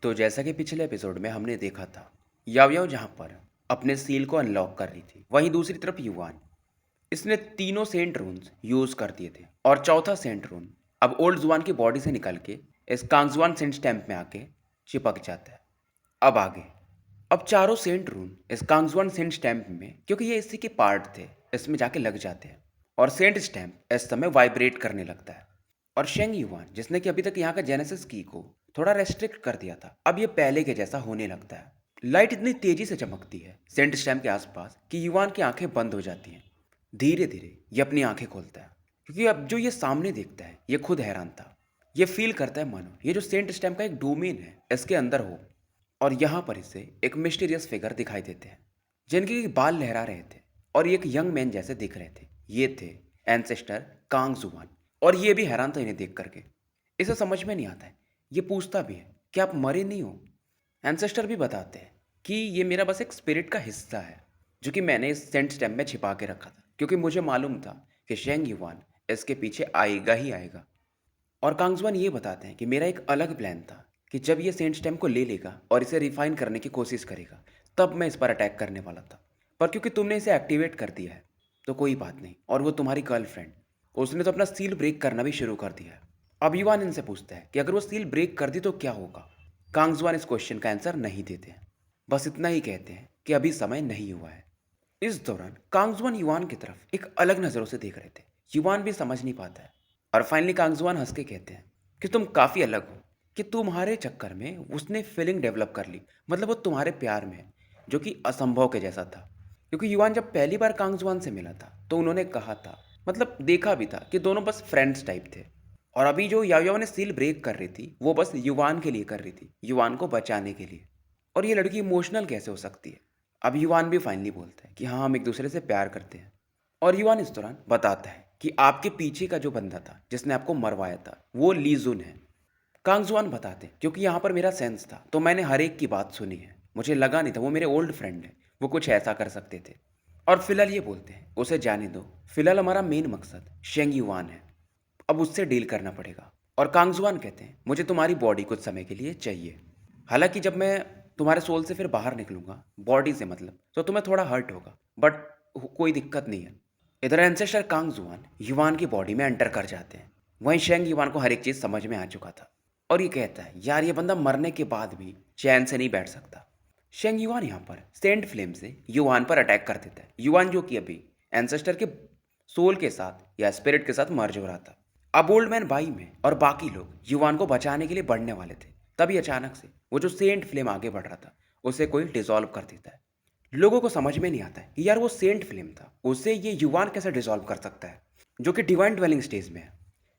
तो जैसा कि पिछले एपिसोड में हमने देखा था, याओ याओ जहाँ पर अपने सील को अनलॉक कर रही थी, वहीं दूसरी तरफ युवान इसने तीनों सेंट रून्स यूज कर दिए थे और चौथा सेंट रून अब ओल्ड जुआन की बॉडी से निकल के इस कांगजुआन सेंट स्टैम्प में आके चिपक जाता है। अब आगे अब चारों सेंट रून इस कांगजुआन सेंट स्टैम्प में, क्योंकि ये इसी के पार्ट थे, इसमें जाके लग जाते हैं और सेंट स्टैम्प इस समय वाइब्रेट करने लगता है। और शेंग युआन जिसने कि अभी तक यहाँ का जेनेसिस की को थोड़ा रेस्ट्रिक्ट कर दिया था, अब ये पहले के जैसा होने लगता है। लाइट इतनी तेजी से चमकती है सेंट स्टैम्प के आसपास कि युआन की आंखें बंद हो जाती हैं। धीरे धीरे ये अपनी आंखें खोलता है, क्योंकि अब जो ये सामने देखता है ये खुद हैरान था। ये फील करता है मानो ये जो सेंट स्टैम्प का एक डोमेन है इसके अंदर हो। और यहाँ पर इसे एक मिस्टीरियस फिगर दिखाई देते हैं जिनके बाल लहरा रहे थे और ये एक यंग मैन जैसे दिख रहे थे। ये थे एंसेस्टर कांग जुआन। और ये भी हैरान था इन्हें देख करके। इसे समझ में नहीं आता है। ये पूछता भी है कि आप मरे नहीं हो। एंसेस्टर भी बताते हैं कि ये मेरा बस एक स्पिरिट का हिस्सा है जो कि मैंने इस सेंट स्टैम्प में छिपा के रखा था, क्योंकि मुझे मालूम था कि शेंग युवान इसके पीछे आएगा ही आएगा। और कांगजुआन ये बताते हैं कि मेरा एक अलग प्लान था कि जब ये सेंट स्टेम को ले लेगा और इसे रिफाइन करने की कोशिश करेगा, तब मैं इस पर अटैक करने वाला था। पर क्योंकि तुमने इसे एक्टिवेट कर दिया है तो कोई बात नहीं। और वो तुम्हारी गर्लफ्रेंड, उसने तो अपना सील ब्रेक करना भी शुरू कर दिया है। अब युवान इनसे पूछता है कि अगर वो सील ब्रेक कर दी तो क्या होगा। कांगजुआन इस क्वेश्चन का आंसर नहीं देते हैं, बस इतना ही कहते हैं कि अभी समय नहीं हुआ है। इस दौरान कांगजुआन युवान की तरफ एक अलग नज़रों से देख रहे थे। युवान भी समझ नहीं पाता है। और फाइनली कांगजुआन हंस के कहते हैं कि तुम काफ़ी अलग हो, कि तुम्हारे चक्कर में उसने फीलिंग डेवलप कर ली, मतलब वो तुम्हारे प्यार में है, जो कि असंभव के जैसा था। क्योंकि युवान जब पहली बार कांगजुआन से मिला था तो उन्होंने कहा था, मतलब देखा भी था, कि दोनों बस फ्रेंड्स टाइप थे। और अभी जो याओ याओ ने सील ब्रेक कर रही थी वो बस युवान के लिए कर रही थी, युवान को बचाने के लिए। और ये लड़की इमोशनल कैसे हो सकती है। अब युवान भी फाइनली बोलता है कि हाँ, हम एक दूसरे से प्यार करते हैं। और युवान इस दौरान बताता है कि आपके पीछे का जो बंदा था जिसने आपको मरवाया था वो लीजुन है। कांगजुआन बताते हैं क्योंकि यहाँ पर मेरा सेंस था तो मैंने हर एक की बात सुनी है, मुझे लगा नहीं था वो मेरे ओल्ड फ्रेंड है, वो कुछ ऐसा कर सकते थे। और फिलहाल ये बोलते हैं उसे जाने दो, फिलहाल हमारा मेन मकसद शेंग युवान है, अब उससे डील करना पड़ेगा। और कांगजुआन कहते हैं मुझे तुम्हारी बॉडी कुछ समय के लिए चाहिए। हालांकि जब मैं तुम्हारे सोल से फिर बाहर निकलूंगा, बॉडी से मतलब, तो तुम्हें थोड़ा हर्ट होगा, बट कोई दिक्कत नहीं है। इधर एंसेस्टर कांगजुआन युवान की बॉडी में एंटर कर जाते हैं। वहीं शेंग युवान को हर एक चीज़ समझ में आ चुका था और ये कहता है यार ये बंदा मरने के बाद भी चैन से नहीं बैठ सकता। शेंग युवान यहाँ पर सेंट फ्लेम से युवान पर अटैक कर देता है। युवान जो कि अभी एंसेस्टर के सोल के साथ या स्पिरिट के साथ मर्ज हो रहा था। अब ओल्ड मैन बाई में और बाकी लोग युवान को बचाने के लिए बढ़ने वाले थे, तभी अचानक से वो जो सेंट फ्लेम आगे बढ़ रहा था उसे कोई डिसॉल्व कर देता है। लोगों को समझ में नहीं आता है कि यार वो सेंट फ्लेम था, उसे ये युवान कैसे डिसॉल्व कर सकता है जो कि डिवाइन ड्वेलिंग स्टेज में है।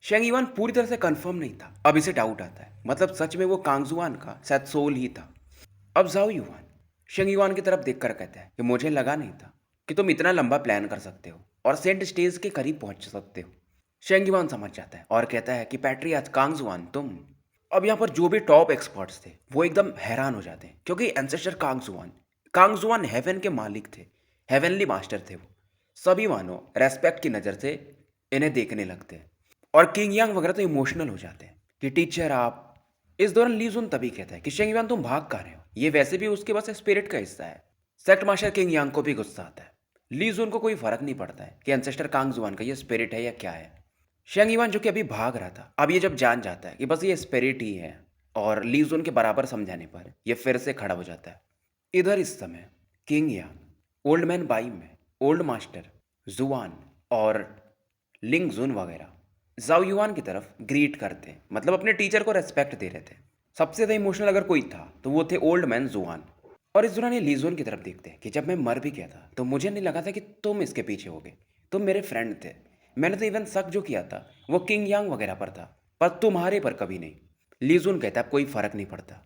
शेंग युवान पूरी तरह से कंफर्म नहीं था, अब इसे डाउट आता है, मतलब सच में वो कांगजुआन का शायद सोल ही था। अब जाओ युवान शेंग युवान की तरफ देखकर कहता है कि मुझे लगा नहीं था कि तुम इतना लंबा प्लान कर सकते हो और सेंट स्टेज के करीब पहुंच सकते हो। शेंग युवान समझ जाता है और कहता है कि पैट्रियाच कांगजुआन तुम। अब यहाँ पर जो भी टॉप एक्सपर्ट्स थे वो एकदम हैरान हो जाते हैं, क्योंकि एंसेस्टर कांगजुआन हेवन के मालिक थे, हेवनली मास्टर थे वो। सभी मानो रेस्पेक्ट की नज़र से इन्हें देखने लगते हैं और किंग यांग वगैरह तो इमोशनल हो जाते हैं कि टीचर आप। इस दौरान लीजुन तभी कहता है कि शेंग युआन तुम भाग कहाँ रहे हो, ये वैसे भी उसके पास स्पिरिट का हिस्सा है। सेक्ट मास्टर किंग यांग को भी गुस्सा आता है। लीजुन को कोई फर्क नहीं पड़ता है कि एंसेस्टर कांगजुआन का ये स्पिरिट है या क्या है। शेंग युआन जो कि अभी भाग रहा था, अब ये जब जान जाता है कि बस ये स्पिरिट ही है और लीजुन के बराबर समझाने पर ये फिर से खड़ा हो जाता है। इधर इस समय king Yang, old man by में, ओल्ड मास्टर जुआन और लिंग जुन वगैरह जाओ युआन की तरफ ग्रीट करते हैं, मतलब अपने टीचर को रेस्पेक्ट दे रहे थे। सबसे ज़्यादा इमोशनल अगर कोई था तो वो थे ओल्ड मैन जुआन। और इस दौरान ये लीजोन की तरफ देखते हैं कि जब मैं मर भी गया था तो मुझे नहीं लगा था कि तुम इसके पीछे होगे, तुम मेरे फ्रेंड थे। मैंने तो इवन शक जो किया था वो किंग यांग वगैरह पर था, पर तुम्हारे पर कभी नहीं। लीजोन कहता अब कोई फर्क नहीं पड़ता।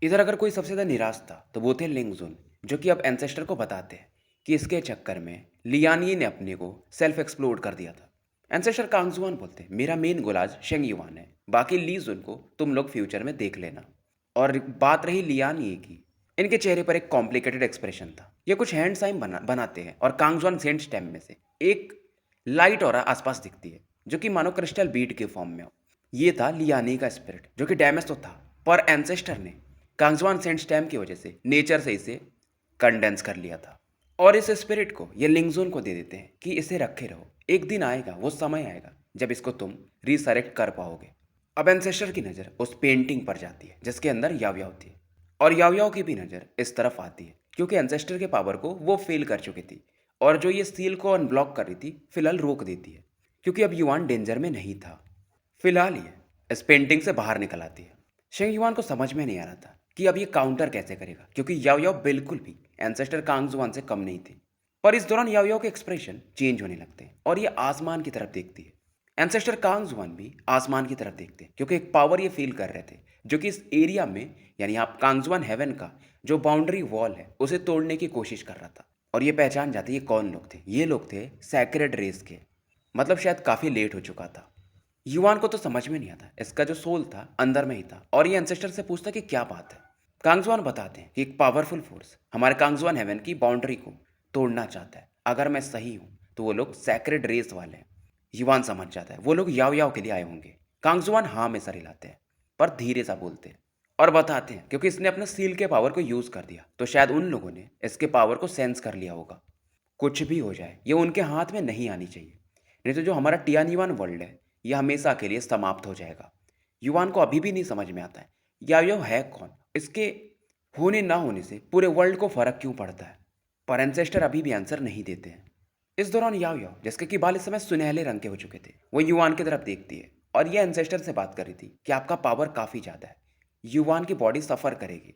इधर अगर कोई सबसे ज़्यादा निराश था तो वो थे लिंगजुन, जो कि अब एंसेस्टर को बताते हैं कि इसके चक्कर में लियानी ने अपने को सेल्फ एक्सप्लोड कर दिया था। एंसेस्टर कांगजुआन बोलते हैं मेरा मेन गोल आज शेंग युआन है, बाकी लीजुन को तुम लोग फ्यूचर में देख लेना। और बात रही लियानी की, इनके चेहरे पर एक कॉम्प्लिकेटेड एक्सप्रेशन था। ये कुछ हैंड साइन बनाते हैं और कांगजुआन सेंट स्टेम में से एक लाइट और आसपास दिखती है जो कि मानो क्रिस्टल बीट के फॉर्म में हो। ये था लियानी का स्पिरिट जो कि डैमेज तो था, पर एंसेस्टर ने कांगजुआन सेंट स्टैम्प की वजह से नेचर से इसे कंडेंस कर लिया था और इस स्पिरिट को ये लिंगजोन को दे देते हैं कि इसे रखे रहो, एक दिन आएगा, वो समय आएगा जब इसको तुम रिसरेक्ट कर पाओगे। अब एंसेस्टर की नज़र उस पेंटिंग पर जाती है जिसके अंदर याव याव थी और याव याव की भी नज़र इस तरफ आती है क्योंकि एंसेस्टर के पावर को वो फेल कर चुकी थी और जो ये सील को अनब्लॉक कर रही थी फिलहाल रोक देती है क्योंकि अब युवान डेंजर में नहीं था। फिलहाल ये इस पेंटिंग से बाहर निकल आती है। शेंग युआन को समझ में नहीं आ रहा था कि अब ये काउंटर कैसे करेगा क्योंकि याव याव बिल्कुल भी एंसेस्टर कांगजुआन से कम नहीं थी। पर इस दौरान याव याव के एक्सप्रेशन चेंज होने लगते हैं और ये आसमान की तरफ देखती है। एंसेस्टर कांगजुआन भी आसमान की तरफ देखते हैं क्योंकि एक पावर ये फील कर रहे थे जो कि इस एरिया में यानी आप कांगजुआन हेवन का जो बाउंड्री वॉल है उसे तोड़ने की कोशिश कर रहा था। और ये पहचान जाते ये कौन लोग थे, ये लोग थे सैक्रेड रेस के। मतलब शायद काफ़ी लेट हो चुका था। युवान को तो समझ में नहीं आता, इसका जो सोल था अंदर में ही था और ये एंसेस्टर से पूछता कि क्या बात है। कांगजुआन बताते हैं कि एक पावरफुल फोर्स हमारे कांगजुआन हेवन की बाउंड्री को तोड़ना चाहता है। अगर मैं सही हूँ तो वो लोग सैक्रेड रेस वाले हैं। युवान समझ जाता है वो लोग याव याव के लिए आए होंगे। कांगजुआन हाँ में सर हिलाते हैं पर धीरे सा बोलते हैं और बताते हैं क्योंकि इसने अपने सील के पावर को यूज़ कर दिया तो शायद उन लोगों ने इसके पावर को सेंस कर लिया होगा। कुछ भी हो जाए ये उनके हाथ में नहीं आनी चाहिए, नहीं तो जो हमारा टियानिवान वर्ल्ड है यह हमेशा के लिए समाप्त हो जाएगा। युवान को अभी भी नहीं समझ में आता है याव है कौन, इसके होने ना होने से पूरे वर्ल्ड को फर्क क्यों पड़ता है। पर एंसेस्टर अभी भी आंसर नहीं देते हैं। इस दौरान याव जिसके कि बाल इस समय सुनहले रंग के हो चुके थे वो युवान की तरफ देखती है और ये एंसेस्टर से बात कर रही थी कि आपका पावर काफ़ी ज़्यादा है, युवान की बॉडी सफ़र करेगी।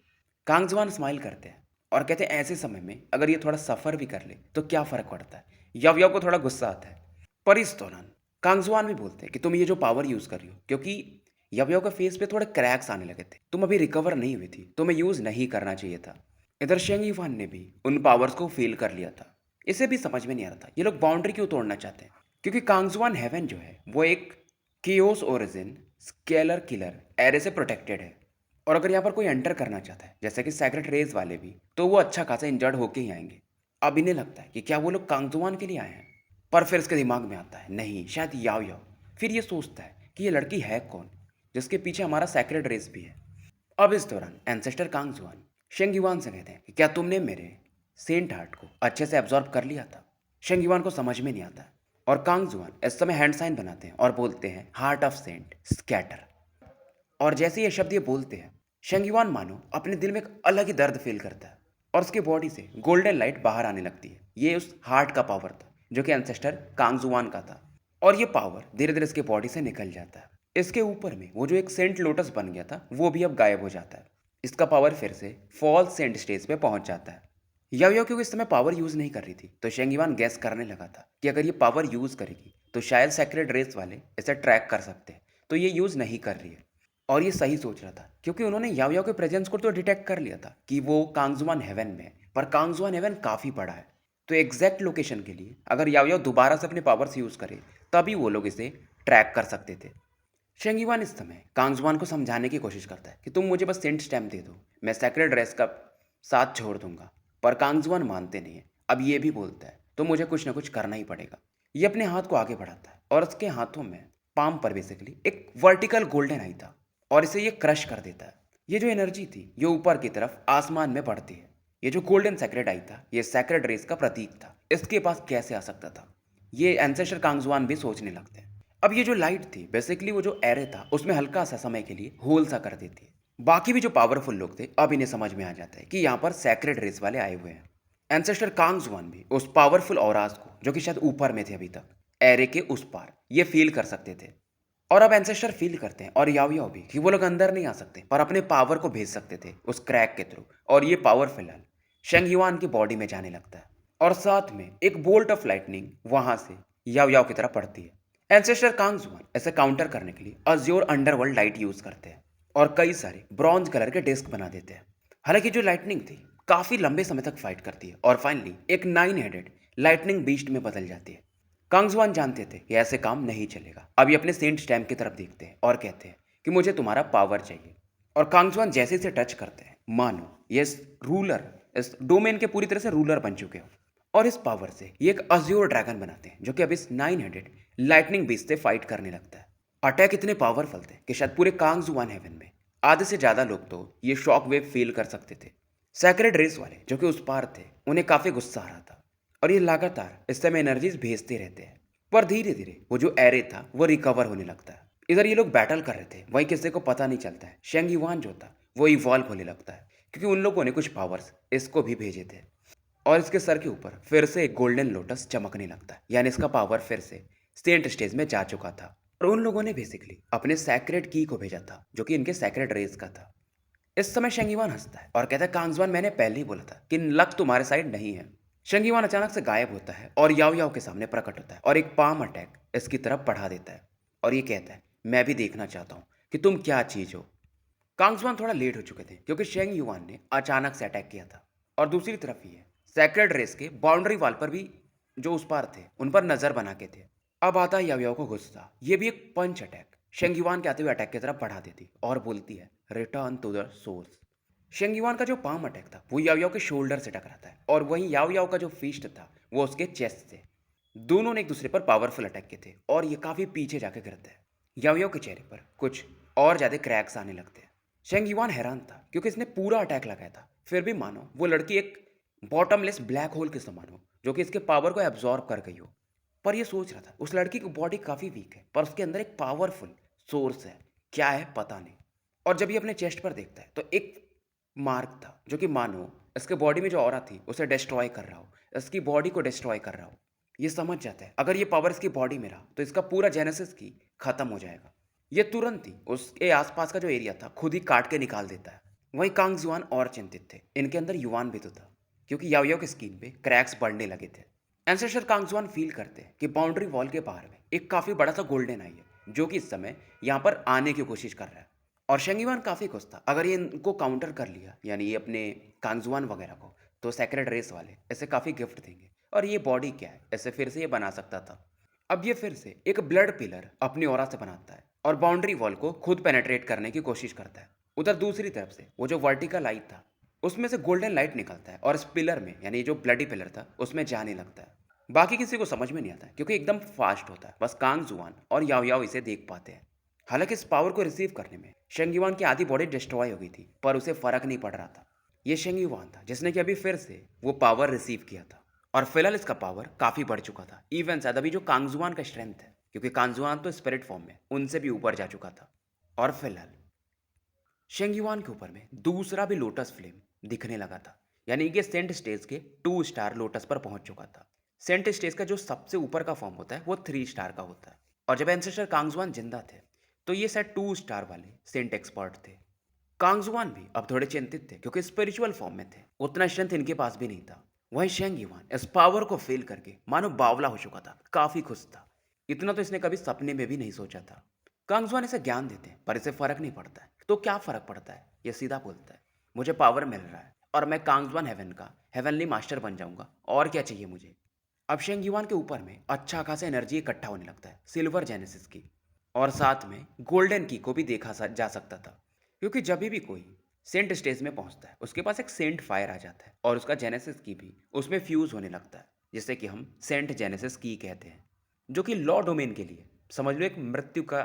कांगजुआन स्माइल करते हैं और कहते हैं ऐसे समय में अगर ये थोड़ा सफ़र भी कर ले तो क्या फ़र्क पड़ता है। याव को थोड़ा गुस्सा आता है पर इस दौरान कांगजुआन भी बोलते हैं कि तुम ये जो पावर यूज़ कर रही हो क्योंकि याव के फेस पे थोड़े क्रैक्स आने लगे थे, तुम अभी रिकवर नहीं हुई थी, तुम्हें यूज़ नहीं करना चाहिए था। इधर शेंग युवान ने भी उन पावर्स को फील कर लिया था। इसे भी समझ में नहीं आ रहा था ये लोग बाउंड्री क्यों तोड़ना चाहते हैं क्योंकि कांगजुआन हेवन जो है वो एक chaos origin scalar killer array से प्रोटेक्टेड है और अगर यहाँ पर कोई एंटर करना चाहता है जैसे कि सैक्रेड रेज वाले भी तो वो अच्छा खासा इंजर्ड होके ही आएंगे। अब इन्हें लगता है कि क्या वो लोग कांगजुआन के लिए आए हैं पर फिर इसके दिमाग में आता है नहीं शायद याव। फिर ये सोचता है कि ये लड़की है कौन जिसके पीछे हमारा सैक्रेड रेस भी है। अब इस दौरान एंसेस्टर कांगजुआन शेंग युआन से कहते हैं कि क्या तुमने मेरे सेंट हार्ट को अच्छे से एब्जॉर्ब कर लिया था। शेंग युआन को समझ में नहीं आता और कांगजुआन इस समय हैंड साइन बनाते हैं और बोलते हैं हार्ट ऑफ सेंट स्कैटर। और जैसे ये शब्द ये बोलते हैं शेंग युआन मानो अपने दिल में एक अलग ही दर्द फील करता है और उसकी बॉडी से गोल्डन लाइट बाहर आने लगती है। ये उस हार्ट का पावर था जो कि एंसेस्टर कांगजुआन का था और ये पावर धीरे धीरे इसके बॉडी से निकल जाता है। इसके ऊपर में वो जो एक सेंट लोटस बन गया था वो भी अब गायब हो जाता है। इसका पावर फिर से फॉल्स सेंट स्टेज पे पहुंच जाता है। याव क्योंकि इस समय पावर यूज़ नहीं कर रही थी तो शेंग युआन गैस करने लगा था कि अगर ये पावर यूज़ करेगी तो शायद सैक्रेड रेस वाले इसे ट्रैक कर सकते हैं, तो ये यूज़ नहीं कर रही है। और ये सही सोच रहा था क्योंकि उन्होंने याव के प्रेजेंस को तो डिटेक्ट कर लिया था कि वो कांगजुआन हेवन में है पर कांगजुआन हेवन काफ़ी बड़ा है तो एग्जैक्ट लोकेशन के लिए अगर याव दोबारा से अपने पावर्स यूज़ करे तभी वो लोग इसे ट्रैक कर सकते थे। शेंग युआन इस समय कांगजुआन को समझाने की कोशिश करता है कि तुम मुझे बस सेंट स्टैम्प दे दो, मैं सैक्रेड रेस का साथ छोड़ दूंगा। पर कांगजुआन मानते नहीं है। अब ये भी बोलता है तो मुझे कुछ ना कुछ करना ही पड़ेगा। ये अपने हाथ को आगे बढ़ाता है और उसके हाथों में पाम पर बेसिकली एक वर्टिकल गोल्डन आई था और इसे ये क्रश कर देता है। ये जो एनर्जी थी ये ऊपर की तरफ आसमान में बढ़ती है। ये जो गोल्डन सैक्रेड आई था ये सैक्रेड रेस का प्रतीक था, इसके पास कैसे आ सकता था ये एंसेस्टर कांगजुआन भी सोचने लगते हैं। अब ये जो लाइट थी बेसिकली वो जो एरे था उसमें हल्का सा समय के लिए होल सा कर देती है। बाकी भी जो पावरफुल लोग थे अब इन्हें समझ में आ जाता है कि यहाँ पर सैक्रेड रेस वाले आए हुए हैं। एंसेस्टर कांगजुआन भी उस पावरफुल औराज को जो कि शायद ऊपर में थे अभी तक एरे के उस पार ये फील कर सकते थे और अब एंसेस्टर फील करते हैं और याव भी कि वो लोग अंदर नहीं आ सकते पर अपने पावर को भेज सकते थे उस क्रैक के थ्रू और ये पावर फिलहाल शेंग युआन की बॉडी में जाने लगता है और साथ में एक बोल्ट ऑफ लाइटनिंग वहां से याव की तरफ पड़ती है। एंसेस्टर कांगजुआन ऐसे काउंटर करने के लिए अज्योर अंडरवर्ल्ड लाइट यूज करते हैं और कई सारे ब्रॉन्ज कलर के डिस्क बना देते हैं। हालांकि जो लाइटनिंग थी काफी लंबे समय तक फाइट करती है और फाइनली एक 9 हेडेड लाइटनिंग बीस्ट में बदल जाती है। कांगजुआन जानते थे कि ऐसे काम नहीं चलेगा। अब ये अपने सेंट स्टैम्प की तरफ देखते हैं और कहते हैं कि मुझे तुम्हारा पावर चाहिए और कांगजुआन जैसे इसे टच करते हैं मानो ये रूलर इस डोमेन के पूरी तरह से रूलर बन चुके हो और इस पावर से ये एक अज्योर ड्रैगन बनाते हैं जो कि अब इस 9 हेडेड लाइटनिंग बीस्ट से फाइट करने लगता है। अटैक इतने पावरफुल थे कि शायद पूरे कांगजुआन हेवन में आधे से ज़्यादा लोग तो ये शॉक वेव फील कर सकते थे। सैक्रेड रेस वाले जो कि उस पार थे, उन्हें काफ़ी गुस्सा आ रहा था और ये लगातार इस समय एनर्जीज भेजते रहते हैं। पर धीरे धीरे वो जो एरे था वो रिकवर होने लगता है। इधर ये लोग बैटल कर रहे थे, वहीं किसी को पता नहीं चलता है शेंग युआन जो था वो इवॉल्व होने लगता है, क्योंकि उन लोगों ने कुछ पावर्स इसको भी भेजे थे। और इसके सर के ऊपर फिर से एक गोल्डन लोटस चमकने लगता है, यानी इसका पावर फिर से सेंट स्टेज में जा चुका था। और उन लोगों ने बेसिकली अपने सैक्रेड की को भेजा था जो कि इनके सैक्रेड रेस का था। इस समय शेंगीवान हंसता है और कहता है, कांगजुआन मैंने पहले ही बोला था कि लक तुम्हारे साइड नहीं है। शेंगीवान अचानक से गायब होता है और याओ याओ के सामने प्रकट होता है और एक पाम अटैक इसकी तरफ बढ़ा देता है और ये कहता है, मैं भी देखना चाहता हूँ कि तुम क्या चीज हो। कांगजुआन थोड़ा लेट हो चुके थे क्योंकि शेंग युआन ने अचानक से अटैक किया था। और दूसरी तरफ ही है सैक्रेड रेस के बाउंड्री वाल पर भी जो उस पार थे उन पर नजर बना के थे। अब आता है याओ याओ को गुस्सा। ये भी एक पंच अटैक शेंग युआन के आते हुए अटैक की तरफ बढ़ा देती और बोलती है, रिटर्न टू द सोर्स। शेंगयुआन का जो पाम अटैक था वो याओ याओ के शोल्डर से टकराता है और वहीं याओ याओ का जो फीस्ट था वो उसके चेस्ट से। दोनों ने एक दूसरे पर पावरफुल अटैक किए थे और ये काफी पीछे जाके गिरते हैं। याओ याओ के चेहरे पर कुछ और ज्यादा क्रैक्स आने लगते हैं। शेंगयुआन हैरान था क्योंकि इसने पूरा अटैक लगाया था, फिर भी मानो वो लड़की एक बॉटमलेस ब्लैक होल के समान हो जो कि इसके पावर को एब्जॉर्ब कर गई हो। पर ये सोच रहा था उस लड़की की बॉडी काफी वीक है पर उसके अंदर एक पावरफुल सोर्स है, क्या है पता नहीं। और जब ये अपने चेस्ट पर देखता है तो एक मार्क था जो कि मानो इसके बॉडी में जो ऑरा थी उसे डिस्ट्रॉय कर रहा हो, इसकी बॉडी को डिस्ट्रॉय कर रहा हो। ये समझ जाता है अगर ये पावर इसकी बॉडी में रहा तो इसका पूरा जेनेसिस की खत्म हो जाएगा। ये तुरंत ही उसके आसपास का जो एरिया था खुद ही काट के निकाल देता है। वहीं कांग जुआन और चिंतित थे, इनके अंदर युआन भी तो था क्योंकि याओ याओ की स्किन पे क्रैक्स बढ़ने लगे थे। एंसेस्टर कांग जुआन फील करते हैं कि बाउंड्री वॉल के बाहर में एक काफी बड़ा सा गोल्डन आई है जो कि इस समय यहाँ पर आने की कोशिश कर रहा है। और शेंगीवान काफ़ी खुश था, अगर ये इनको काउंटर कर लिया यानी ये अपने कांगजुआन वगैरह को, तो सेक्रेड रेस वाले ऐसे काफ़ी गिफ्ट देंगे और ये बॉडी क्या है ऐसे फिर से ये बना सकता था। अब ये फिर से एक ब्लड पिलर अपनी ऑरा से बनाता है और बाउंड्री वॉल को खुद पेनेट्रेट करने की कोशिश करता है। उधर दूसरी तरफ से वो जो वर्टिकल लाइट था उसमें से गोल्डन लाइट निकलता है और इस पिलर में यानी जो ब्लडी पिलर था उसमें जाने लगता है। बाकी किसी को समझ में नहीं आता क्योंकि एकदम फास्ट होता है, बस कांग जुआन और याओ याओ इसे देख पाते हैं। हालांकि इस पावर को रिसीव करने में शेंगयुआन की आधी बॉडी डिस्ट्रॉय हो गई थी पर उसे फर्क नहीं पड़ रहा था। ये शेंगयुआन था जिसने कि अभी फिर से वो पावर रिसीव किया था और फिलहाल इसका पावर काफी बढ़ चुका था। इवन शायद अभी जो कांगजुआन का स्ट्रेंथ है, क्योंकि कांगजुआन तो स्पिरिट फॉर्म में उनसे भी ऊपर जा चुका था। और फिलहाल शेंगयुआन के ऊपर में दूसरा भी लोटस फ्लेम दिखने लगा था, यानी कि सेंट स्टेज के 2 स्टार लोटस पर पहुंच चुका था। सेंट स्टेज का जो सबसे ऊपर का फॉर्म होता है वो 3 स्टार का होता है। और जब एंसेस्टर कांगजुआन जिंदा थे तो ये शायद 2 स्टार वाले सेंट एक्सपर्ट थे। कांगजुआन भी अब थोड़े चिंतित थे क्योंकि स्पिरिचुअल फॉर्म में थे, उतना स्ट्रेंथ इनके पास भी नहीं था। वहीं शेंग युआन इस पावर को फील करके मानो बावला हो चुका था, काफी खुश था। इतना तो इसने कभी सपने में भी नहीं सोचा था। कांगजुआन इसे ज्ञान देते हैं पर इसे फर्क नहीं पड़ता है। तो क्या फर्क पड़ता है, ये सीधा बोलता है, मुझे पावर मिल रहा है और मैं कांगजुआन हेवन का हेवनली मास्टर बन जाऊंगा, और क्या चाहिए मुझे। अब शेंग युआन के ऊपर में अच्छा खासा एनर्जी इकट्ठा होने लगता है सिल्वर जेनेसिस की, और साथ में गोल्डन की को भी देखा जा सकता था। क्योंकि जब भी कोई सेंट स्टेज में पहुंचता है उसके पास एक सेंट फायर आ जाता है और उसका जेनेसिस की भी उसमें फ्यूज होने लगता है, जिसे कि हम सेंट जेनेसिस की कहते हैं, जो कि लॉ डोमेन के लिए समझ लो एक मृत्यु का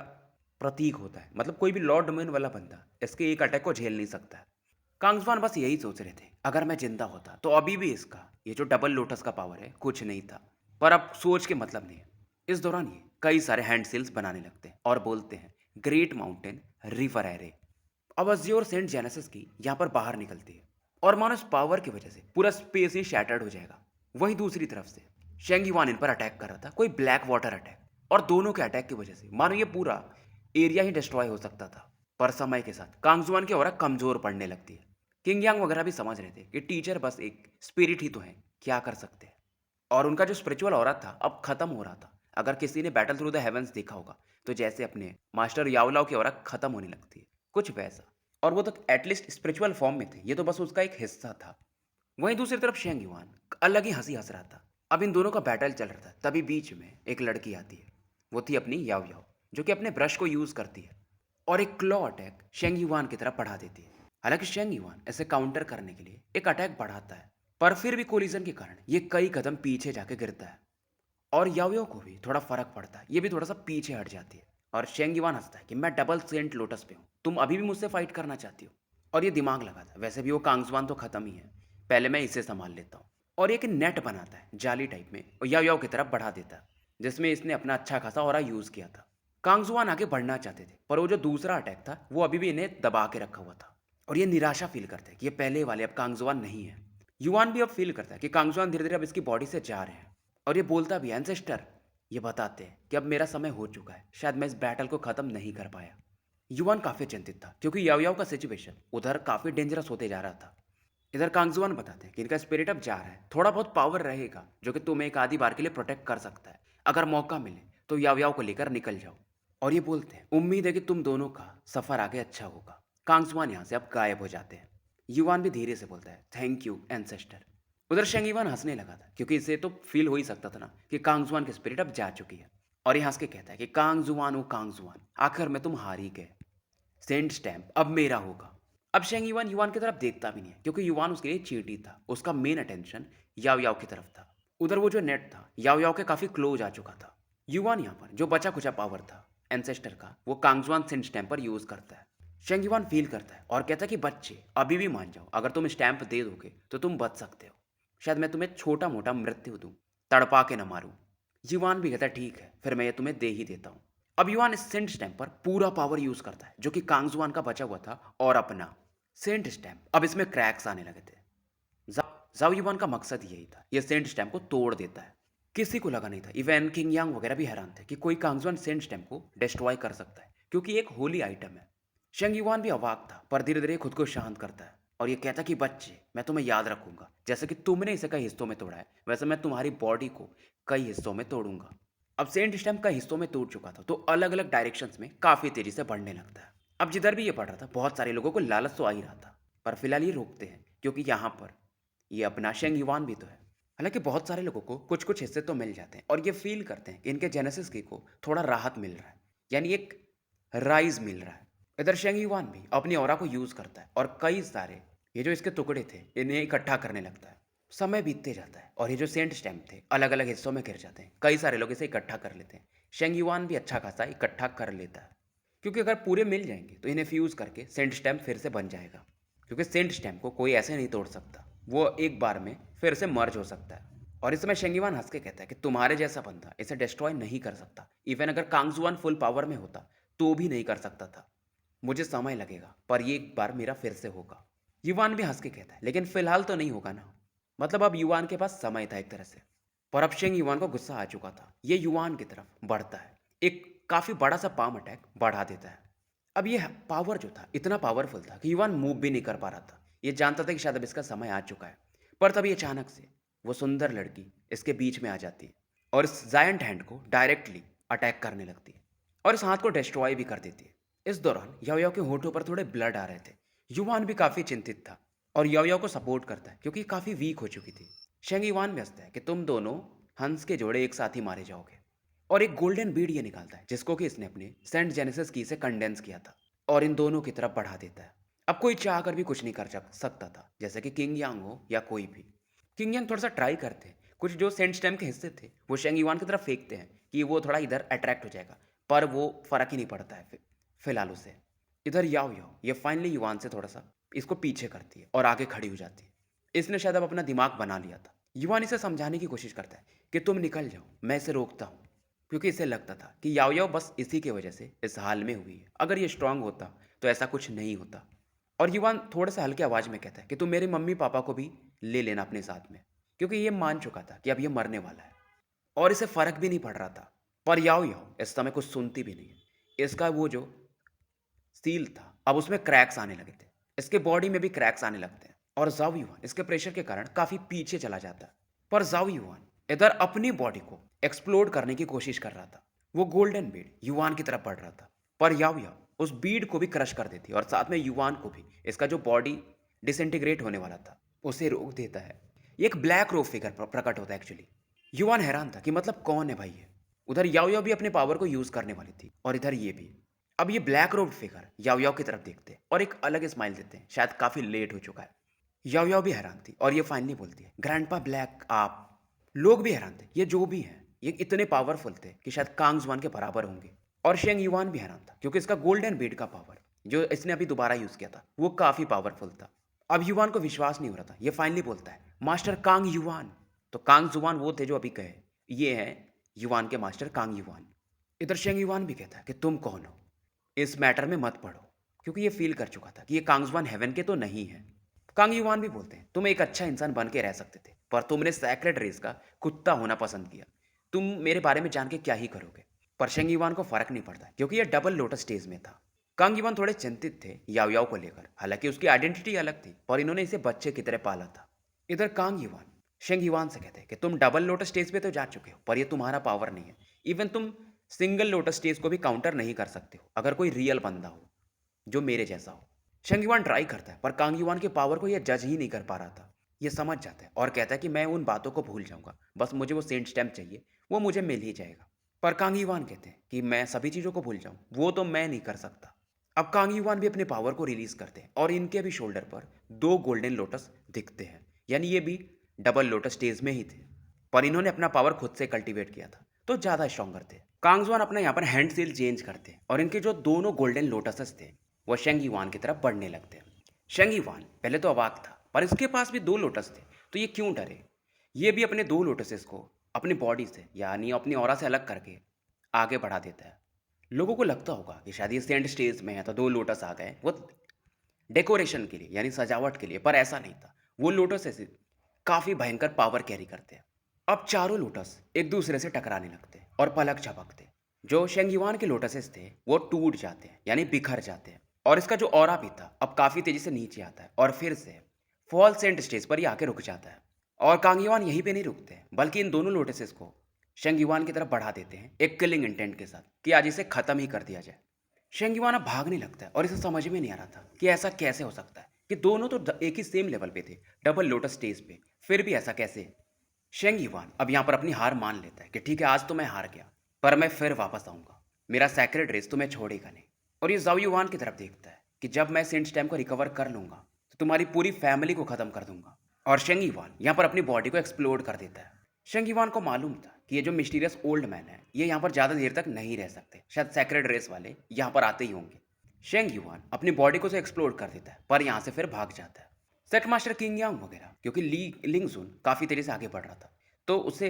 प्रतीक होता है। मतलब कोई भी लॉ डोमेन वाला बंदा इसके एक अटैक को झेल नहीं सकता है। कांग्सवान बस यही सोच रहे थे, अगर मैं जिंदा होता तो अभी भी इसका ये जो डबल लोटस का पावर है कुछ नहीं था। पर अब सोच के मतलब नहीं है। इस दौरान ये कई सारे हैंड सील्स बनाने लगते हैं और बोलते हैं, ग्रेट माउंटेन रिवर एरे। अब अज्योर सेंट जेनेसिस की यहाँ पर बाहर निकलती है और मानो इस पावर की वजह से पूरा स्पेस ही शैटर्ड हो जाएगा। वहीं दूसरी तरफ से शेंगीवान इन पर अटैक कर रहा था, कोई ब्लैक वाटर अटैक, और दोनों के अटैक की वजह से मानो ये पूरा एरिया ही डिस्ट्रॉय हो सकता था। पर समय के साथ कांगजुआन की ऑरा कमजोर पड़ने लगती है। किंग यांग वगैरह भी समझ रहे थे कि टीचर बस एक स्पिरिट ही तो है, क्या कर सकते हैं। और उनका जो स्पिरिचुअल ऑरा था अब खत्म हो रहा था। अगर किसी ने बैटल थ्रू द हेवंस देखा होगा तो जैसे अपने मास्टर याओलाओ की ऑरा खत्म होने लगती है, कुछ वैसा। और वो तो एटलीस्ट स्पिरिचुअल फॉर्म में थे, ये तो बस उसका एक हिस्सा था। वहीं दूसरी तरफ शेंग युआन अलग ही हंसी हंस रहा था। अब इन दोनों का बैटल चल रहा था, तभी बीच में एक लड़की आती है। वो थी अपनी याओ याओ, जो कि अपने ब्रश को यूज करती है और एक क्लॉ अटैक शेंग युआन की तरफ बढ़ा देती है। हालांकि शेंग युआन इसे काउंटर करने के लिए एक अटैक बढ़ाता है, पर फिर भी कोलिजन के कारण ये कई कदम पीछे जाके गिरता है और याओ याओ को भी थोड़ा फर्क पड़ता है, ये भी थोड़ा सा पीछे हट जाती है। और शेंग युवान हंसता है कि मैं डबल सेंट लोटस पे हूँ, तुम अभी भी मुझसे फाइट करना चाहती हो। और ये दिमाग लगाता है, वैसे भी वो कांगजुआन तो खत्म ही है, पहले मैं इसे संभाल लेता हूँ। और एक नेट बनाता है जाली टाइप में और याओ याओ की तरफ बढ़ा देता है, जिसमें इसने अपना अच्छा खासा ऑरा यूज किया था। कांगजुआन आगे बढ़ना चाहते थे, पर वो जो दूसरा अटैक था वो अभी भी इन्हें दबा के रखा हुआ था। और ये निराशा फील करते हैं कि ये पहले वाले अब कांगजुआन नहीं है। युवान भी अब फील करता है कि कांगजुआन धीरे धीरे अब इसकी बॉडी से जा रहे हैं। और ये बोलता भी है, एंसेस्टर, ये बताते हैं कि अब मेरा समय हो चुका है, शायद मैं इस बैटल को खत्म नहीं कर पाया। युवान काफी चिंतित था क्योंकि याओ याओ का सिचुएशन उधर काफी डेंजरस होते जा रहा था। इधर कांगजुआन बताते हैं कि इनका स्पिरिट अब जा रहा है, थोड़ा बहुत पावर रहेगा जो कि तुम्हें एक आधी बार के लिए प्रोटेक्ट कर सकता है। अगर मौका मिले तो याओ याओ को लेकर निकल जाओ। और ये बोलते हैं, उम्मीद है कि तुम दोनों का सफर आगे अच्छा होगा। कांगजुआन यहाँ से अब गायब हो जाते हैं। युवान भी धीरे से बोलता है, थैंक यू एंसेस्टर। उधर शेंगीवान हंसने लगा था क्योंकि इसे तो फील हो ही सकता था ना कि कांगजुआन की स्पिरिट अब जा चुकी है। और ये हंस के कहता है कि कांगजुआन ओ कांगजुआन, आखिर में तुम हार ही गए। सेंट स्टैम्प अब मेरा होगा। अब शेंग युवान युवान की तरफ देखता भी नहीं है क्योंकि युवान उसके लिए चींटी था, उसका मेन अटेंशन याओ याओ की तरफ था। उधर वो जो नेट था याओ याओ के काफी क्लोज आ चुका था। युवान यहाँ पर जो बचा कुचा पावर था एंसेस्टर का, वो कांगजुआन सेंट स्टैम्प पर यूज करता है। शेंग युवान फील करता है और कहता है कि बच्चे अभी भी मान जाओ, अगर तुम स्टैम्प दे दोगे तो तुम बच सकते हो। शायद मैं तुम्हें छोटा मोटा मृत्यु दूं, तड़पा के न मारूं। युवान भी कहता है, ठीक है फिर मैं ये तुम्हें दे ही देता हूँ। अब युवान इस सेंट स्टैम्प पर पूरा पावर यूज करता है जो कि कांगजुआन का बचा हुआ था, और अपना सेंट स्टैम्प अब इसमें क्रैक्स आने लगे थे। जाओ युवान का मकसद यही था, ये सेंट स्टैम्प को तोड़ देता है। किसी को लगा नहीं था, इवन किंग यांग वगैरह भी हैरान थे कि कोई कांगजुआन सेंट स्टैम्प को डिस्ट्रॉय कर सकता है क्योंकि एक होली आइटम है। शेंग युवान भी अवाक था, पर धीरे धीरे खुद को शांत करता है और ये कहता कि बच्चे मैं तुम्हें याद रखूंगा, जैसे कि तुमने इसे कई हिस्सों में तोड़ा है वैसे मैं तुम्हारी बॉडी को कई हिस्सों में तोड़ूंगा। अब सेंट स्टैम्प कई हिस्सों में टूट चुका था तो अलग अलग डायरेक्शंस में काफी तेजी से बढ़ने लगता है। अब जिधर भी ये पड़ रहा था बहुत सारे लोगों को लालच तो आ ही रहा था, पर फिलहाल ये रोकते हैं क्योंकि यहाँ पर ये अपना शेंग युवान भी तो है। हालांकि बहुत सारे लोगों को कुछ कुछ हिस्से तो मिल जाते हैं और ये फील करते हैं कि इनके जेनेसिस की को थोड़ा राहत मिल रहा है, यानी एक राइज मिल रहा है। इधर शेंग युवान भी अपनी ऑरा को यूज करता है और कई सारे ये जो इसके टुकड़े थे इन्हें इकट्ठा करने लगता है। समय बीतते जाता है और ये जो सेंट स्टैम्प थे अलग अलग हिस्सों में गिर जाते हैं, कई सारे लोग इसे इकट्ठा कर लेते हैं। शेंग युवान भी अच्छा खासा इकट्ठा कर लेता है क्योंकि अगर पूरे मिल जाएंगे तो इन्हें फ्यूज करके सेंट स्टैम्प फिर से बन जाएगा। क्योंकि सेंट स्टैम्प को कोई ऐसे नहीं तोड़ सकता, वो एक बार में फिर से मर्ज हो सकता है। और इस समय शेंगीवान हंस के कहता है कि तुम्हारे जैसा बंदा इसे डिस्ट्रॉय नहीं कर सकता, इवन अगर कांगजुआन फुल पावर में होता तो भी नहीं कर सकता था। मुझे समय लगेगा पर ये एक बार मेरा फिर से होगा। युवान भी हंस के कहता है, लेकिन फिलहाल तो नहीं होगा ना। मतलब अब युवान के पास समय था एक तरह से। पर अब शेंग युवान को गुस्सा आ चुका था, ये युवान की तरफ बढ़ता है, एक काफी बड़ा सा पाम अटैक बढ़ा देता है। अब ये पावर जो था इतना पावरफुल था कि युवान मूव भी नहीं कर पा रहा था। ये जानता था कि शायद अब इसका समय आ चुका है, पर तभी अचानक से वो सुंदर लड़की इसके बीच में आ जाती है और इस जायंट हैंड को डायरेक्टली अटैक करने लगती है और इस हाथ को डिस्ट्रॉय भी कर देती है। इस दौरान याओ याओ के होठों पर थोड़े ब्लड आ रहे थे। युवान भी काफी चिंतित था और याओ याओ को सपोर्ट करता है क्योंकि काफी वीक हो चुकी थी। शेंग युवान व्यस्त है कि तुम दोनों हंस के जोड़े एक साथ ही मारे जाओगे। और एक गोल्डन बीड ये निकालता है जिसको कि इसने अपने सेंट जेनेसिस की से कंडेंस किया था और इन दोनों की तरफ बढ़ा देता है। अब कोई चाह कर भी कुछ नहीं कर सकता था, जैसे कि किंग यांग हो या कोई भी। किंग यांग थोड़ा सा ट्राई करते हैं, कुछ जो सेंट स्टैम्प के हिस्से थे वो शेंग युवान की तरफ फेंकते हैं कि वो थोड़ा इधर अट्रैक्ट हो जाएगा, पर वो फर्क ही नहीं पड़ता है फिलहाल उसे। इधर याओ याओ ये फाइनली युवान से थोड़ा सा इसको पीछे करती है और आगे खड़ी हो जाती है। इसने शायद अब अपना दिमाग बना लिया था। युवान इसे समझाने की कोशिश करता है कि तुम निकल जाओ, मैं इसे रोकता हूँ, क्योंकि इसे लगता था कि याओ याओ बस इसी की वजह से इस हाल में हुई है, अगर ये स्ट्रांग होता तो ऐसा कुछ नहीं होता। और युवान थोड़ा सा हल्के आवाज में कहता है कि तुम मेरे मम्मी पापा को भी ले लेना अपने साथ में, क्योंकि ये मान चुका था कि अब ये मरने वाला है और इसे फर्क भी नहीं पड़ रहा था। पर याओ याओ इस समय कुछ सुनती भी नहीं है। इसका वो जो स्टील था अब उसमें क्रैक्स आने लगे थे, इसके बॉडी में भी क्रैक्स आने लगते हैं और जाओ युवान इसके प्रेशर के कारण काफी पीछे चला जाता है। पर जाओ युवान इधर अपनी बॉडी को एक्सप्लोड करने की कोशिश कर रहा था। वो गोल्डन बीड युवान की तरफ बढ़ रहा था, पर याओ याओ उस बीड को भी क्रश कर देती है और साथ में युवान को भी, इसका जो बॉडी डिसइंटीग्रेट होने वाला था उसे रोक देता है। ये एक ब्लैक रोब फिगर प्रकट होता है एक्चुअली। युवान हैरान था कि मतलब कौन है भाई ये। उधर याओ याओ भी अपने पावर को यूज करने वाली थी और इधर ये भी। अब ये ब्लैक रोब फिगर याओ याओ की तरफ देखते हैं और एक अलग स्माइल देते हैं, शायद काफी लेट हो चुका है। याओ याओ भी हैरान थी और ये फाइनली बोलती है, ग्रैंडपा ब्लैक आप। लोग भी हैरान थे, ये जो भी हैं ये इतने पावरफुल थे कि शायद कांग्सवान के बराबर होंगे। और शेंग युवान भी हैरान था क्योंकि इसका गोल्डन बीड का पावर जो इसने अभी दोबारा यूज किया था वो काफी पावरफुल था। अब युवान को विश्वास नहीं हो रहा था। ये फाइनली बोलता है, मास्टर कांग युवान। तो कांग जुवान वो थे जो अभी कहे, ये है युवान के मास्टर कांग युवान। इधर शेंग युवान भी कहता है कि तुम कौन हो, इस मैटर में मत पढ़ो, क्योंकि ये फील कर चुका था कि ये कांगजुआन हेवन के तो नहीं है। कांग युवान भी बोलते हैं, तुम एक अच्छा इंसान बन के रह सकते थे, पर तुमने सैक्रेड रेस का कुत्ता होना पसंद किया। तुम मेरे बारे में जान के क्या ही करोगे। पर शेंग युवान को फर्क नहीं पड़ता क्योंकि ये डबल लोटस स्टेज में था। कांग युवान थोड़े चिंतित थे याओ याओ को लेकर, हालांकि उसकी आइडेंटिटी अलग थी पर इन्होंने इसे बच्चे की तरह पाला था। इधर कांग युवान शेंग युवान से कहते हैं कि तुम डबल लोटस स्टेज पे तो जा चुके हो, पर ये तुम्हारा पावर नहीं है। इवन तुम सिंगल लोटस स्टेज को भी काउंटर नहीं कर सकते हो अगर कोई रियल बंदा हो जो मेरे जैसा हो। शेंग युवान ट्राई करता है पर कांग युवान के पावर को यह जज ही नहीं कर पा रहा था। ये समझ जाता है और कहता है कि मैं उन बातों को भूल जाऊंगा, बस मुझे वो सेंट स्टैम्प चाहिए, वो मुझे मिल ही जाएगा। पर कांग युवान कहते हैं कि मैं सभी चीज़ों को भूल जाऊं, वो तो मैं नहीं कर सकता। अब कांग युवान भी अपने पावर को रिलीज करते हैं और इनके भी शोल्डर पर दो गोल्डन लोटस दिखते हैं, यानी ये भी डबल लोटस स्टेज में ही थे, पर इन्होंने अपना पावर खुद से कल्टीवेट किया था तो ज़्यादा स्ट्रॉन्गर थे। कांगजुआन अपना यहाँ पर हैंड सील चेंज करते हैं और इनके जो दोनों गोल्डन लोटसेस थे वो शेंग युवान की तरफ बढ़ने लगते हैं। शेंग युवान पहले तो अवाक था, पर इसके पास भी दो लोटस थे तो ये क्यों डरे। ये भी अपने दो लोटसेस को अपनी बॉडी से यानी अपनी ऑरा से अलग करके आगे बढ़ा देता है। लोगों को लगता होगा कि शायद ये सेंट स्टेज में है तो दो लोटस आ गए वो डेकोरेशन के लिए यानी सजावट के लिए, पर ऐसा नहीं था। वो लोटस ऐसे काफ़ी भयंकर पावर कैरी करते हैं। अब चारों लोटस एक दूसरे से टकराने लगते हैं और पलक झपकते। जो शेंग युआन के लोटसेस थे वो टूट जाते हैं यानी बिखर जाते हैं और इसका जो ऑरा भी था अब काफ़ी तेज़ी से नीचे आता है और फिर से फॉल सेंट स्टेज पर ही आके रुक जाता है। और कांग युआन यहीं पे नहीं रुकते बल्कि इन दोनों लोटसेस को शेंग युआन की तरफ बढ़ा देते हैं एक किलिंग इंटेंट के साथ कि आज इसे ख़त्म ही कर दिया जाए। शेंग युआन अब भागने लगता है और इसे समझ में नहीं आ रहा था कि ऐसा कैसे हो सकता है कि दोनों तो एक ही सेम लेवल पे थे, डबल लोटस स्टेज पे, फिर भी ऐसा कैसे। शेंग युआन अब यहाँ पर अपनी हार मान लेता है कि ठीक है आज तो मैं हार गया, पर मैं फिर वापस आऊंगा, मेरा सैक्रेड रेस तुम्हें छोड़ेगा नहीं। और ये जाओ युआन की तरफ देखता है कि जब मैं सेंट स्टैम को रिकवर कर लूंगा तो तुम्हारी पूरी फैमिली को खत्म कर दूंगा। और शेंग युआन यहाँ पर अपनी बॉडी को एक्सप्लोड कर देता है। शेंग युआन को मालूम था कि ये जो मिस्टीरियस ओल्ड मैन है ये यहाँ पर ज़्यादा देर तक नहीं रह सकते, शायद सैक्रेड रेस वाले यहाँ पर आते ही होंगे। शेंग युआन अपनी बॉडी को तो एक्सप्लोर कर देता है पर यहाँ से फिर भाग जाता है। सेट मास्टर किंग यांग वगैरह क्योंकि ली लिंगजुन काफ़ी तेज़ी से आगे बढ़ रहा था तो उसे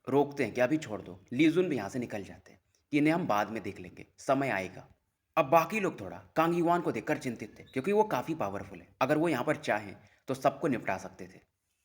रोकते हैं कि अभी छोड़ दो। लीजुन भी यहाँ से निकल जाते हैं कि इन्हें हम बाद में देख लेंगे, समय आएगा। अब बाकी लोग थोड़ा कांग युआन को देखकर चिंतित थे क्योंकि वो काफ़ी पावरफुल है, अगर वो यहाँ पर चाहें तो सबको निपटा सकते थे।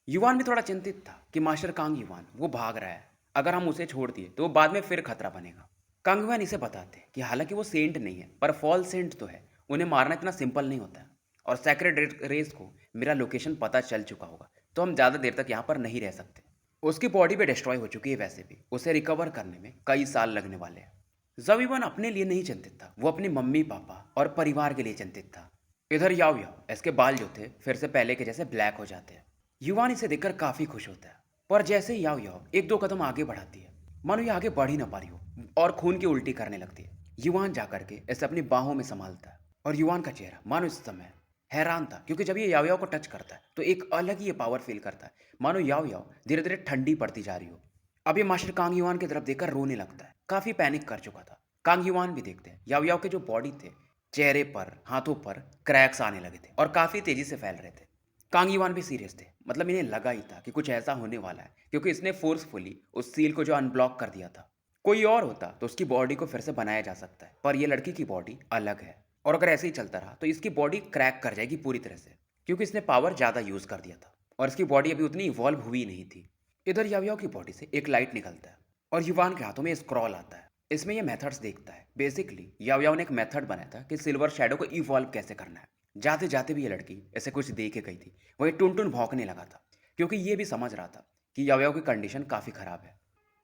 युआन भी थोड़ा चिंतित था कि मास्टर कांग युआन वो भाग रहा है, अगर हम उसे छोड़ दिए तो वो बाद में फिर खतरा बनेगा। कांग युआन इसे बताते हैं कि हालांकि वो सेंट नहीं है पर फॉल सेंट तो है, उन्हें मारना इतना सिंपल नहीं होता है और सैक्रेड रेस को मेरा लोकेशन पता चल चुका होगा तो हम ज़्यादा देर तक यहाँ पर नहीं रह सकते। उसकी बॉडी भी डिस्ट्रॉय हो चुकी है, वैसे भी उसे रिकवर करने में कई साल लगने वाले हैं। जवीवन अपने लिए नहीं चिंतित था, वो अपनी मम्मी पापा और परिवार के लिए चिंतित था। इधर याओ याओ इसके बाल जो थे फिर से पहले के जैसे ब्लैक हो जाते हैं। युवान इसे देखकर काफ़ी खुश होता है, पर जैसे ही याओ याओ एक दो कदम आगे बढ़ाती है मानो ये आगे बढ़ ही ना पा रही हो और खून की उल्टी करने लगती है। युवान जाकर के इसे अपनी बाहों में संभालता है और युवान का चेहरा मानो इस समय हैरान था क्योंकि जब ये याओ याओ को टच करता है तो एक अलग ही ये पावर फील करता है, मानो याओ याओ धीरे धीरे ठंडी पड़ती जा रही हो। अब ये मास्टर कांग युआन की तरफ देखकर रोने लगता है, काफ़ी पैनिक कर चुका था। कांग युआन भी देखते हैं याओ याओ के जो बॉडी थे चेहरे पर हाथों पर क्रैक्स आने लगे थे और काफ़ी तेज़ी से फैल रहे थे। कांग युआन भी सीरियस थे, मतलब इन्हें लगा ही था कि कुछ ऐसा होने वाला है क्योंकि इसने फोर्सफुली उस सील को जो अनब्लॉक कर दिया था। कोई और होता तो उसकी बॉडी को फिर से बनाया जा सकता है, पर यह लड़की की बॉडी अलग है और अगर ऐसे ही चलता रहा तो इसकी बॉडी क्रैक कर जाएगी पूरी तरह से क्योंकि इसने पावर ज़्यादा यूज़ कर दिया था और इसकी बॉडी अभी उतनी इवॉल्व हुई नहीं थी। इधर याओ याओ की बॉडी से एक लाइट निकलता है और युवान के हाथों में स्क्रॉल आता है। इसमें ये मेथड्स देखता है। बेसिकली याओ याओ ने एक मेथड बनाया था कि सिल्वर शैडो को इवॉल्व कैसे करना है। जाते जाते भी ये लड़की ऐसे कुछ दे के गई थी, वही टुन टुन भौंकने लगा था क्योंकि ये भी समझ रहा था कि याओ याओ की कंडीशन काफ़ी ख़राब है।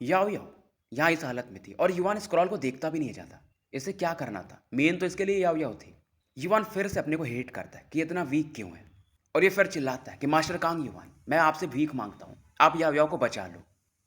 याओ याओ यहाँ इस हालत में थी और युवान स्क्रॉल को देखता भी नहीं जाता। इसे क्या करना था, मेन तो इसके लिए याओ याओ थी। युवान फिर से अपने को हेट करता है कि इतना वीक क्यों है और ये फिर चिल्लाता है कि मास्टर कांग युवान मैं आपसे भीख मांगता हूँ, आप याओ याओ को बचा लो।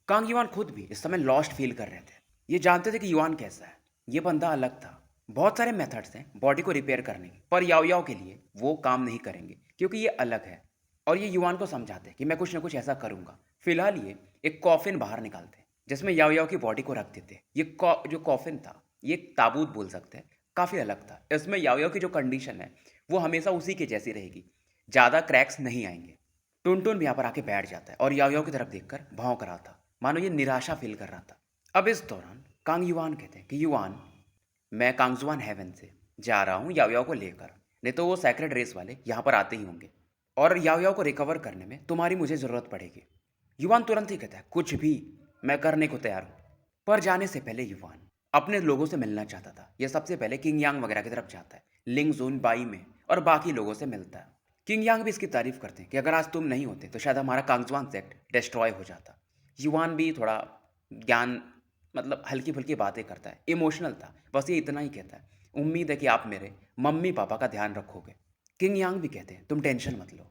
कांग युवान खुद भी इस समय लॉस्ट फील कर रहे थे। ये जानते थे कि युवान कैसा है, ये बंदा अलग था। बहुत सारे मेथड्स हैं बॉडी को रिपेयर करने के, पर याओ याओ के लिए वो काम नहीं करेंगे क्योंकि ये अलग है। और ये युवान को समझाते हैं कि मैं कुछ ना कुछ ऐसा करूंगा। फिलहाल ये एक कॉफिन बाहर निकालते हैं जिसमें याओ याओ की बॉडी को रख देते हैं। ये जो कॉफिन था ये एक ताबूत बोल सकते हैं, काफ़ी अलग था। इसमें याओ की जो कंडीशन है, वो हमेशा उसी के जैसी रहेगी, ज़्यादा क्रैक्स नहीं आएँगे। टुनटुन भी यहाँ पर आके बैठ जाता है और याओ की तरफ देखकर भौंक रहा था, मानो ये निराशा फ़ील कर रहा था। अब इस दौरान कांग युआन कहते हैं कि युआन, मैं कांगजुआन हेवन से जा रहा हूँ याओ को लेकर, नहीं तो वो सैक्रेड रेस वाले यहाँ पर आते ही होंगे और याओ को रिकवर करने में तुम्हारी मुझे ज़रूरत पड़ेगी। युवान तुरंत ही कहता है, कुछ भी, मैं करने को तैयार हूँ। पर जाने से पहले युवान अपने लोगों से मिलना चाहता था। यह सबसे पहले किंग यांग वगैरह की तरफ जाता है, लिंग जून बाई में, और बाकी लोगों से मिलता है। किंग यांग भी इसकी तारीफ करते हैं कि अगर आज तुम नहीं होते तो शायद हमारा कांगजुआन सेक्ट डिस्ट्रॉय हो जाता। युवान भी थोड़ा ज्ञान, मतलब हल्की फुल्की बातें करता है, इमोशनल था, बस ये इतना ही कहता है, उम्मीद है कि आप मेरे मम्मी पापा का ध्यान रखोगे। किंग यांग भी कहते हैं, तुम टेंशन मत लो,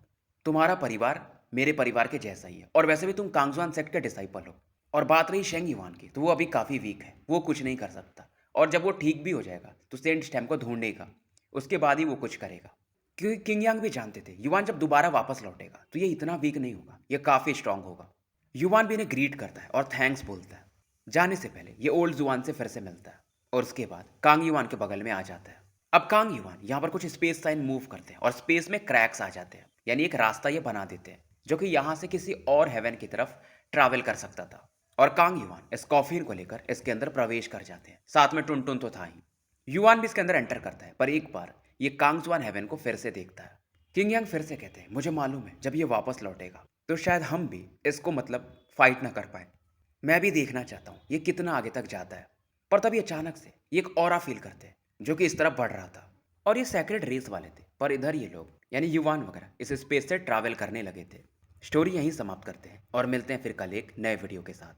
तुम्हारा परिवार मेरे परिवार के जैसा ही है, और वैसे भी तुम कांगजुआन सेक्ट के डिसाइपल हो। और बात रही शेंग युआन की, तो वो अभी काफ़ी वीक है, वो कुछ नहीं कर सकता, और जब वो ठीक भी हो जाएगा तो सेंट स्टैम को ढूंढेगा, उसके बाद ही वो कुछ करेगा। क्योंकि किंग यांग भी जानते थे युआन जब दोबारा वापस लौटेगा तो ये इतना वीक नहीं होगा, ये काफ़ी स्ट्रांग होगा। युआन भी इन्हें ग्रीट करता है और थैंक्स बोलता है। जाने से पहले ये ओल्ड जुआन से फिर से मिलता है और उसके बाद कांग युआन के बगल में आ जाता है। अब कांग युआन यहाँ पर कुछ स्पेस साइन मूव करते हैं और स्पेस में क्रैक्स आ जाते हैं, यानी एक रास्ता ये बना देते हैं जो कि यहाँ से किसी और हेवन की तरफ ट्रैवल कर सकता था। और कांग युआन इस कॉफिन को लेकर इसके अंदर प्रवेश कर जाते हैं, साथ में टुनटुन तो था ही। युआन भी इसके अंदर एंटर करता है, पर एक बार ये कांगजुआन हेवन को फिर से देखता है। किंग यांग फिर से कहते हैं, मुझे मालूम है जब ये वापस लौटेगा तो शायद हम भी इसको मतलब फाइट ना कर पाए। मैं भी देखना चाहता हूँ ये कितना आगे तक जाता है। पर तभी अचानक से ये एक ऑरा फील करते हैं जो कि इस तरफ बढ़ रहा था, और ये सैक्रेड रेस वाले थे, पर इधर ये लोग यानी युवान वगैरह इस स्पेस से ट्रैवल करने लगे थे। स्टोरी यहीं समाप्त करते हैं और मिलते हैं फिर कल एक नए वीडियो के साथ।